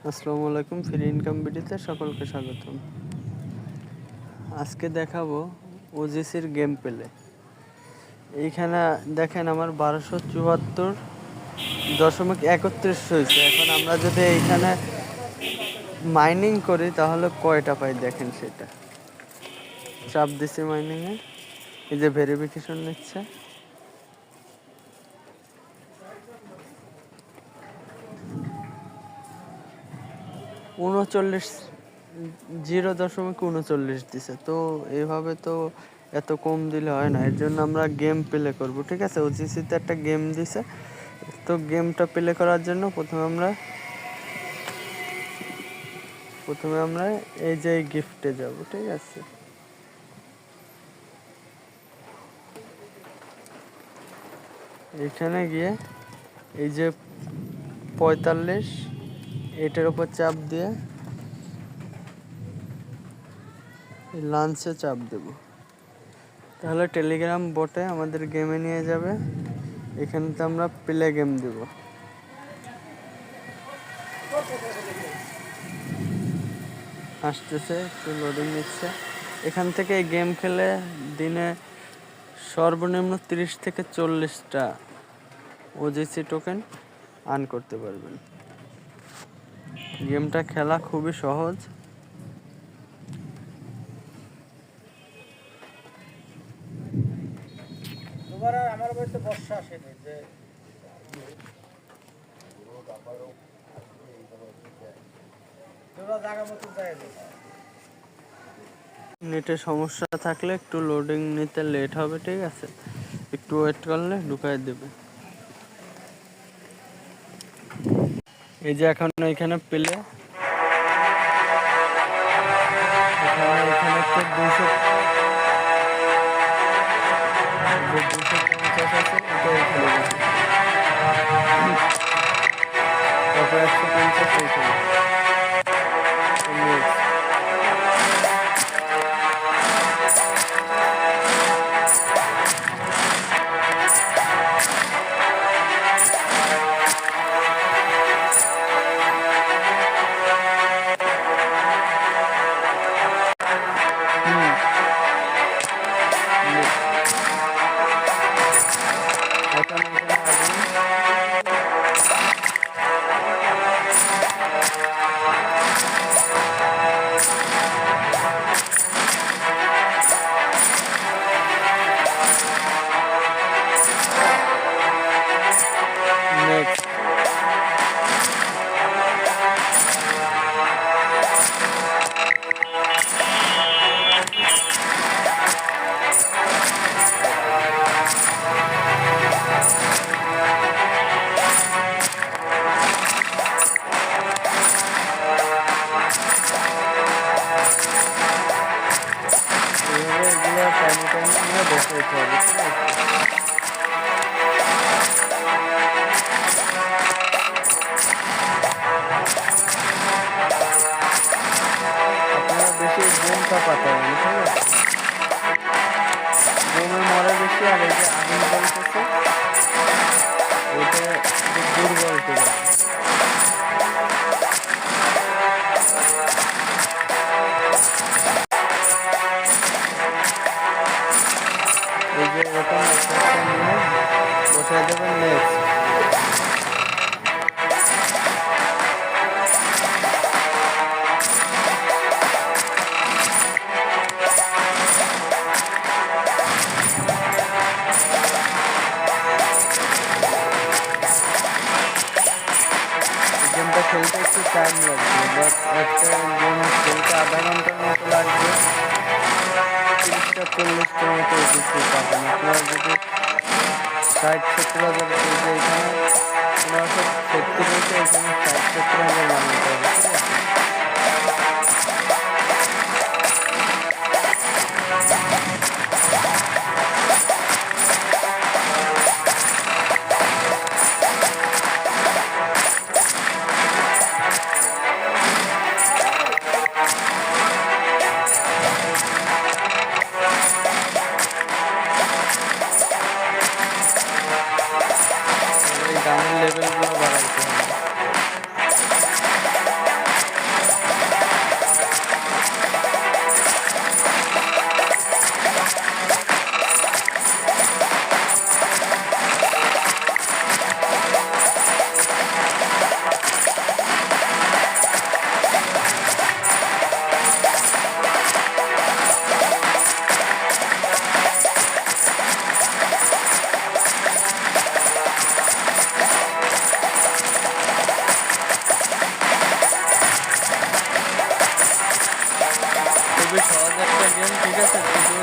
আসসালামু আলাইকুম, free income ভিডিওতে সকলকে স্বাগতম। আজকে দেখাবো ওজিসির গেম প্লে। এইখানে দেখেন আমার 1274.31 হয়েছে। এখন আমরা যদি এইখানে মাইনিং করি তাহলে কয়টা পাই দেখেন, সেটা চাপ দিছি মাইনিংয়ে। এই যে ভেরিফিকেশন নিচ্ছে, উনচল্লিশ 0.39 দিছে। তো এইভাবে তো এত কম দিলে হয় না, এর জন্য আমরা গেম প্লে করব। ঠিক আছে, ওজিসিতে একটা গেম দিছে, তো গেমটা প্লে করার জন্য প্রথমে আমরা এই যে গিফটে যাব। ঠিক আছে, এখানে গিয়ে এই যে 45 এটার উপর চাপ দিয়ে লাঞ্চে চাপ দেব, তাহলে টেলিগ্রাম বটে আমাদের গেমে নিয়ে যাবে। এখানে তো আমরা প্লে গেম দেব। আসতেছে, একটু লোডিং নিচ্ছে। এখান থেকে গেম খেলে দিনে সর্বনিম্ন 30 থেকে 40টা ওজিসি টোকেন আর্ন করতে পারবেন। গেমটা খেলা খুবই সহজ। আমার বাড়িতে বর্ষা আসেনি যে জায়গা মতো যায়। নেটের সমস্যা থাকলে একটু লোডিং নিতে লেট হবে। ঠিক আছে, একটু ওয়েট করলে ঢুকাই দেবে। এই যে এখন এখানে পেলে এখানে একটা 250 আছে, এটা এখানে বসে। তারপর 150 এইখানে। নেক্সট এগুলো টাইমে টাইমে বসাইতে হবে। ঠিক আছে, আপনারা বেশি বোমটা পাঠাবেন। ঠিক আছে, বোমে মরে বেশি। আর এই যে আগুন জ্বলতেছে, এটা দুর্বল করে। এই যে এরকম একটা নিয়ে বসাই দেবেন। নেক্সট গেমটা খেলতে একটু টাইম লাগবে, বাট একটা গেম খেলতে আধা ঘন্টার মতো লাগবে। 30-40টার মতো এসেছে পাবেন আপনারা। যদি 60-70 হাজার যে এখানে 1570 হয়েছে, এখানে 60-70 হাজার বানাতে হবে। ঠিক আছে, এই গানের লেভেলগুলো বাড়াইতে হবে। গেম, ঠিক আছে? শুধু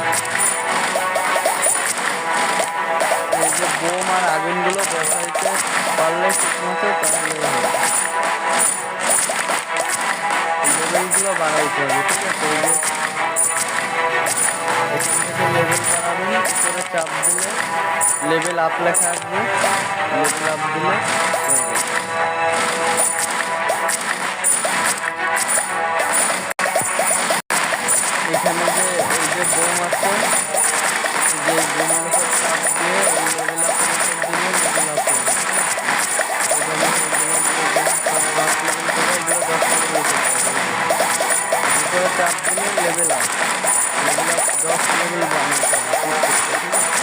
এই যে বোম আর আগুনগুলো বসাইতে পারলে ঠিক মতো তাহলে হবে। লেভেলগুলো বাড়াইতে হবে, ঠিক আছে? এই যে এখান থেকে লেভেল বাড়াবেন, উপরে চাপ দিলে লেভেল আপ লেখা আসবে, লেভেল আপ দিলে হয়ে যাবে। এখানে যে এই যে বোম আছে, যে বোমের উপর চাপ দিয়ে এই লেভেল আপের উপর দিলে লেভেল আপ হবে, ঠিক আছে? এই জন্য এইগুলো দিয়ে সব 10 লেভেল করে এগুলো 10 লেভেল করতে হবে। উপরে চাপ দিলে level up, level up 10 level বানাতে হবে প্রত্যেকটা, ঠিক আছে?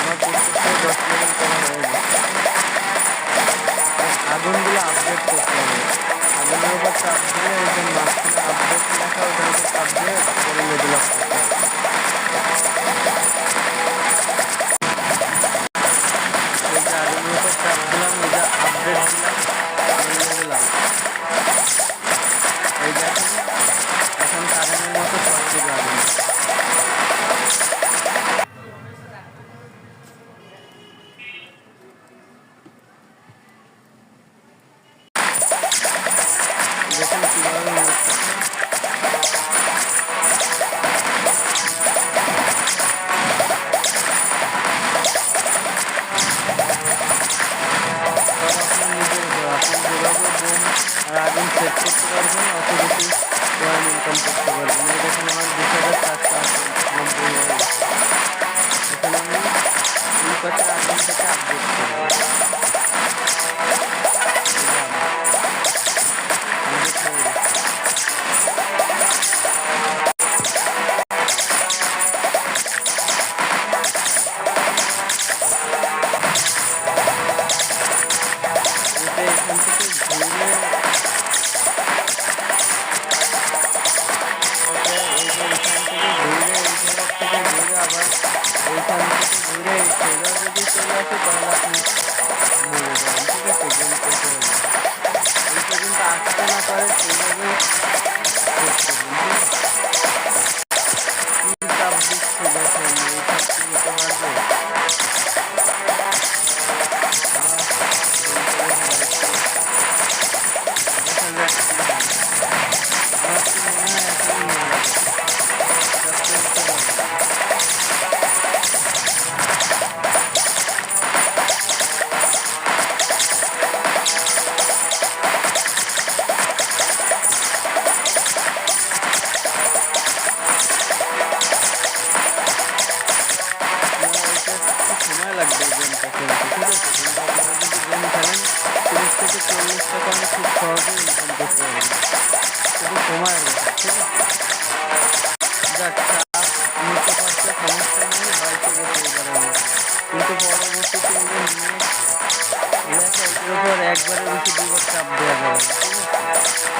আমার প্রত্যেকটাই 10 লেভেল করা হয়ে গেছে। আগুনগুলো আপডেট করতে হবে। আগুনের উপর চাপ দিয়ে ওই যে মাঝখানে আপডেট লেখা ওটার উপর চাপ দিয়ে পরে লেভেল আপ করতে হবে। এই যে আগুনের উপর চাপ দিলাম, এই যে আপডেট দিলাম, লেভেল আপ। এই দেখেন এখন কারেন্টের মতো চলতে আগুন। দেখেন কিভাবে মরছে। সব আপনার নিজের উপর, আপনি যেভাবে বোম আর আগুন সেট করতে পারবেন অত বেশি কয়েন ইনকাম করতে পারবেন। এই দেখেন আমার 20,490 হয়ে গেছে। এখানে আমি এই পাশের আগুন থেকে আপডেট করবো। আপডেট হয়ে গেছে। এটা এখান থেকে ঘুরে এই যে এইখান থেকে ঘুরে এই জায়গা থেকে ঘুরে আবার এইখান থেকে ঘুরে এই সোজা যদি চলে আসে তাহলে আপনি মরে যাবেন, ঠিক আছে? গেম শেষ হয়ে যাবে। এই পর্যন্ত আসতে না পারে সেইভাবে শেষ করবেন, ঠিক আছে? কি চাপ দিচ্ছে দেখেন, এই চাপ কি নিতে পারবে? দেখা যাক কি হয়। আমার তো মনে হয় এখনই মরে যাবে, চাপতে দিতে পারবে না। আপনারা এটা একটু সময় লাগবে এই গেমটা খেলতে, ঠিক আছে? কিন্তু আপনারা যদি গেম খেলেন 30 থেকে 40 টাকা আমি খুব সহজেই ইনকাম করতে পারবেন, শুধু সময়ের ব্যাপার, ঠিক আছে? যাক, চাপ নিতে পারছে, সমস্যা নেই, বাইকে গেছে এবারের মতো। কিন্তু পরবর্তীতে এই যে নেক্সট লেখা এটার উপর একবারের বেশি 2বার চাপ দেওয়া যাবে না, ঠিক আছে?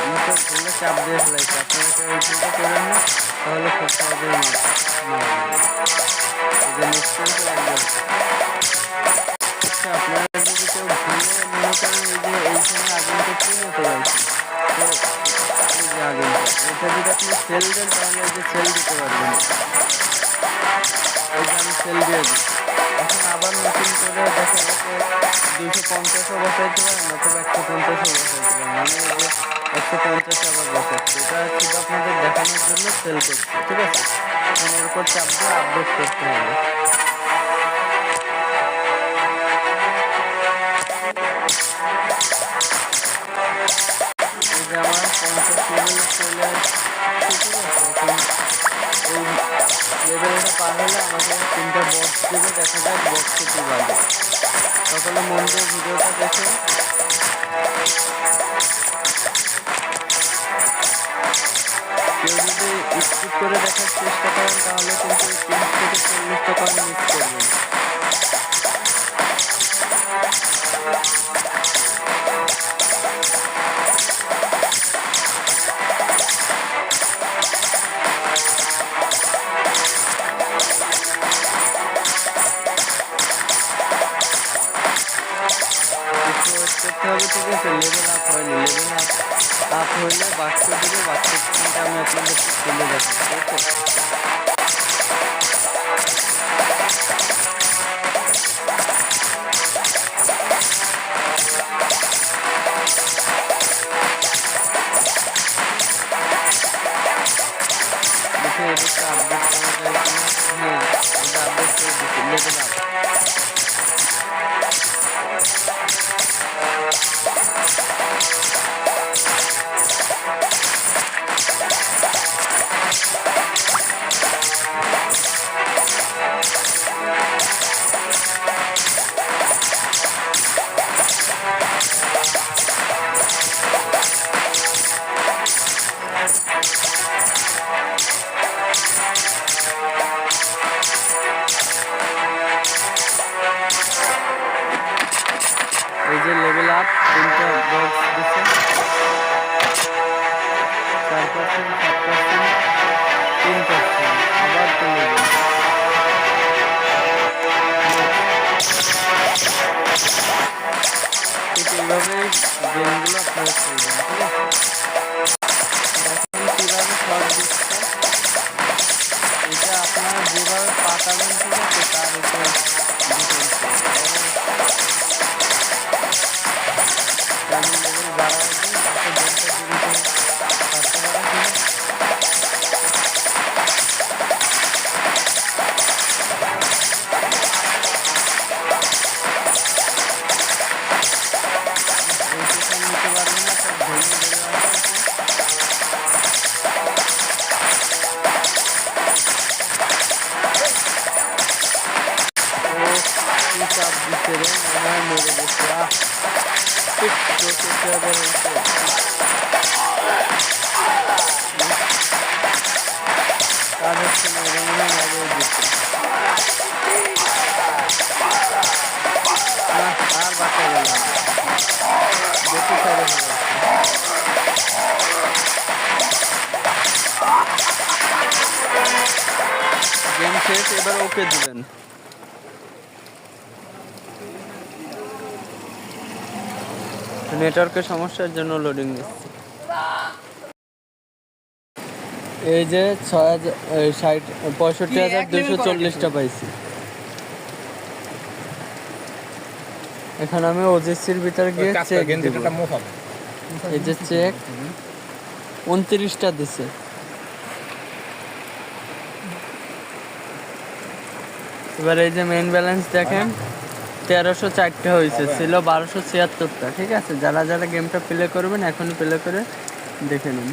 আমি তো ভুলে চাপ দিয়ে ফেলাইছি, আপনারা কেউ এই ভুলটা করেন না, তাহলে খুব সহজেই মারা যাবে। এই যে নেক্সটের উপর একবার। আচ্ছা, আপনারা যদি কেউ ভুলে মনে করেন এই যে এইখানে আগুনটা চুমোতে যাইছে, তো এই যে আগুনটা, এটা যদি আপনি সেল দেন তাহলে এই যে সেল দিতে পারবেন। এই যে আমি সেল দিয়ে দিচ্ছি। এখন আবার নতুন করে দেখা গেছে 250ও বসাইতে পারেন অথবা 150ও বসাইতে পারেন। আমি এই যে 150 আবার বসাচ্ছি, এটা শুধু আপনাদের দেখানোর জন্য সেল করছি, ঠিক আছে? ফোনের উপর চাপ দিয়ে আপডেট করতে হবে। এই যে আমার 50 লেভেলে চলে আসছে, ঠিক আছে? এখন এই লেভেলটা পার হলে আমাকে 3টা বক্স দেবে, দেখা যাক বক্সে কি বাজে। সকলে মন দিয়ে ভিডিওটা দেখে কেউ যদি স্কিপ করে দেখার চেষ্টা করেন তাহলে কিন্তু 30 থেকে 40 টাকা মিস করবেন। একটু ওয়েট করতে হবে, ঠিক আছে? লেভেল আপ হয়নি, লেভেল আপ আপ হইলে বাক্স দিবে, বাক্সের স্ক্রিনটা আমি আপনাদের খুলে দেখাচ্ছি। ওকে, দেখে এটাকে আপডেট করা যায় কিনা। হ্যাঁ, এটা আপডেট করে দিচ্ছি, লেভেল আপ। এই যে লেভেল আপ, তিনটা বক্স দিচ্ছে, 4%, 7%, 3%, আবার 3 ঠিক এইভাবেই গেমগুলো আপনারা খেলবেন, ঠিক আছে? এখন কীভাবে শর্ট দিচ্ছে, এটা আপনারা যেভাবে পাঠাবেন, ঠিক আছে, তার উপর ডিপেন্ড করে। আমি লেভেল বাড়াই দিই, তাতে গেমটা শুরু করে ছাড়তে পারে, ঠিক আছে? এইটা নিতে পারবেন না, তার ভেঙে বেরো আসছে। ও কি চাপ দিচ্ছে রে, মনে হয় মরে গেছে। ঠিক 64,000 হয়েছে। কাজ হচ্ছে না, এটা মনে হয় আগেই দিচ্ছে। না, আর বাঁচা গেল না, বেশি সাইডে হয়ে গেছে। গেম শেষ, এবার ওকে দিবেন। নেটওয়ার্কের সমস্যার জন্য লোডিং দিচ্ছে। এই যে 65,240টা পাইছি। এখন আমি ওজেসির ভিতরে গিয়ে চেক দিব। এই যে চেক 29টা দিছে। এবার এই যে মেইন ব্যালেন্স দেখেন, 1304টা হয়েছে, ছিল 1276টা। ঠিক আছে, যারা যারা গেমটা প্লে করবেন এখনই প্লে করে দেখে নিন।